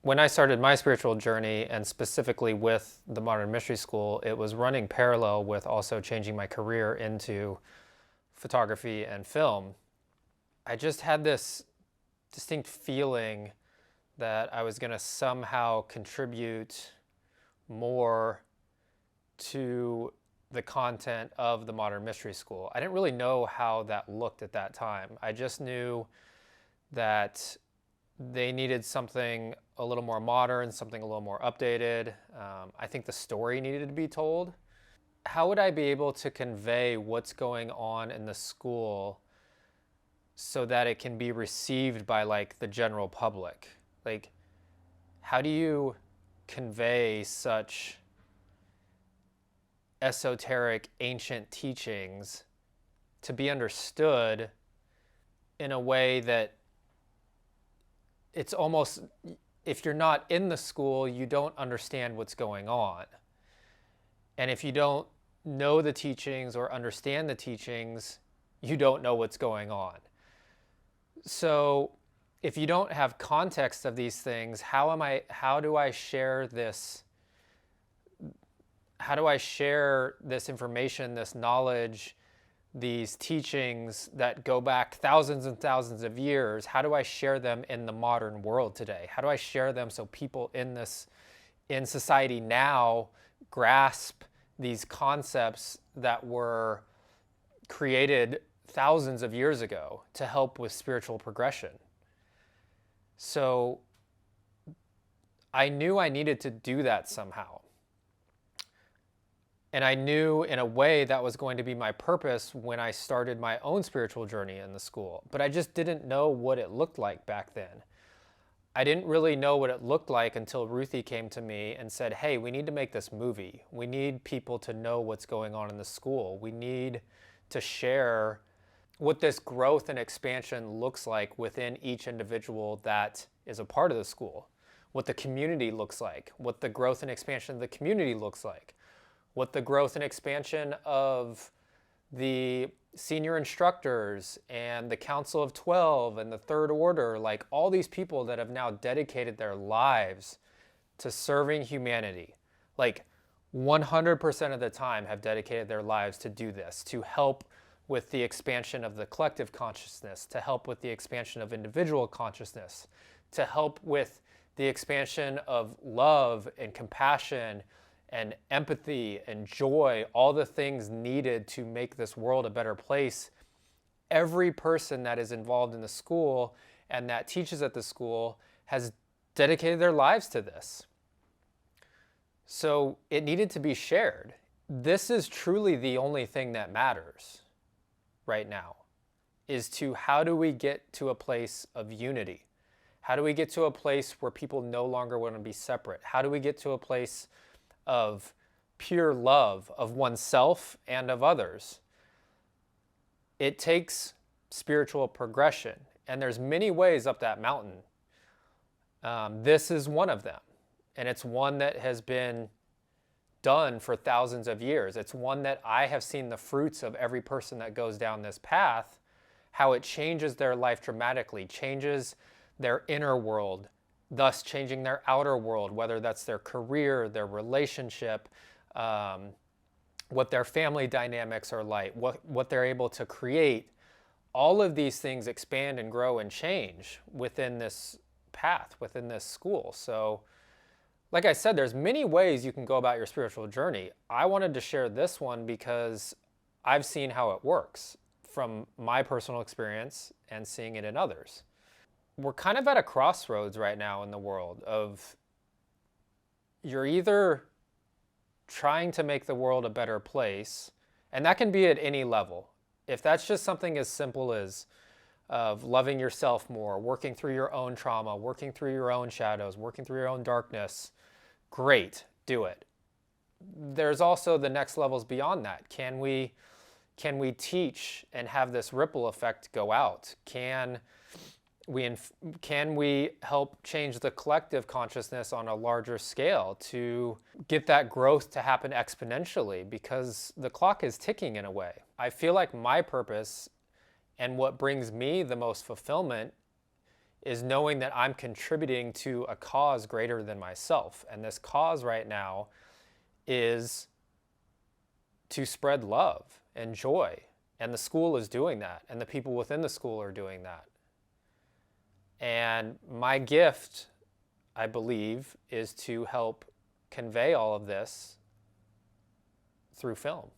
When I started my spiritual journey, and specifically with the Modern Mystery School, it was running parallel with also changing my career into photography and film. I just had this distinct feeling that I was going to somehow contribute more to the content of the Modern Mystery School. I didn't really know how that looked at that time. I just knew that they needed something a little more modern, something a little more updated. I think the story needed to be told. How would I be able to convey what's going on in the school so that it can be received by like the general public? Like, how do you convey such esoteric ancient teachings to be understood in a way that it's almost, if you're not in the school, you don't understand what's going on. And if you don't know the teachings or understand the teachings, you don't know what's going on. So if you don't have context of these things, how do I share this? How do I share this information, this knowledge, these teachings that go back thousands and thousands of years? How do I share them in the modern world today? How do I share them so people in society now grasp these concepts that were created thousands of years ago to help with spiritual progression? So I knew I needed to do that somehow. And I knew in a way that was going to be my purpose when I started my own spiritual journey in the school. But I just didn't know what it looked like back then. I didn't really know what it looked like until Ruthie came to me and said, hey, we need to make this movie. We need people to know what's going on in the school. We need to share what this growth and expansion looks like within each individual that is a part of the school, what the community looks like, what the growth and expansion of the community looks like, what the growth and expansion of the senior instructors and the Council of 12 and the Third Order, like all these people that have now dedicated their lives to serving humanity, like 100% of the time have dedicated their lives to do this, to help with the expansion of the collective consciousness, to help with the expansion of individual consciousness, to help with the expansion of love and compassion and empathy and joy, all the things needed to make this world a better place. Every person that is involved in the school and that teaches at the school has dedicated their lives to this. So it needed to be shared. This is truly the only thing that matters right now, is to how do we get to a place of unity? How do we get to a place where people no longer want to be separate? How do we get to a place of pure love of oneself and of others? It takes spiritual progression, and there's many ways up that mountain. This is one of them, and it's one that has been done for thousands of years. It's one that I have seen the fruits of every person that goes down this path, how it changes their life dramatically, changes their inner world, thus changing their outer world, whether that's their career, their relationship, what their family dynamics are like, what they're able to create. All of these things expand and grow and change within this path, within this school. So, like I said, there's many ways you can go about your spiritual journey. I wanted to share this one because I've seen how it works from my personal experience and seeing it in others. We're kind of at a crossroads right now in the world of you're either trying to make the world a better place, and that can be at any level. If that's just something as simple as of loving yourself more, working through your own trauma, working through your own shadows, working through your own darkness, great, do it. There's also the next levels beyond that. Can we teach and have this ripple effect go out? Can we help change the collective consciousness on a larger scale to get that growth to happen exponentially? Because the clock is ticking in a way. I feel like my purpose and what brings me the most fulfillment is knowing that I'm contributing to a cause greater than myself. And this cause right now is to spread love and joy. And the school is doing that. And the people within the school are doing that. And my gift, I believe, is to help convey all of this through film.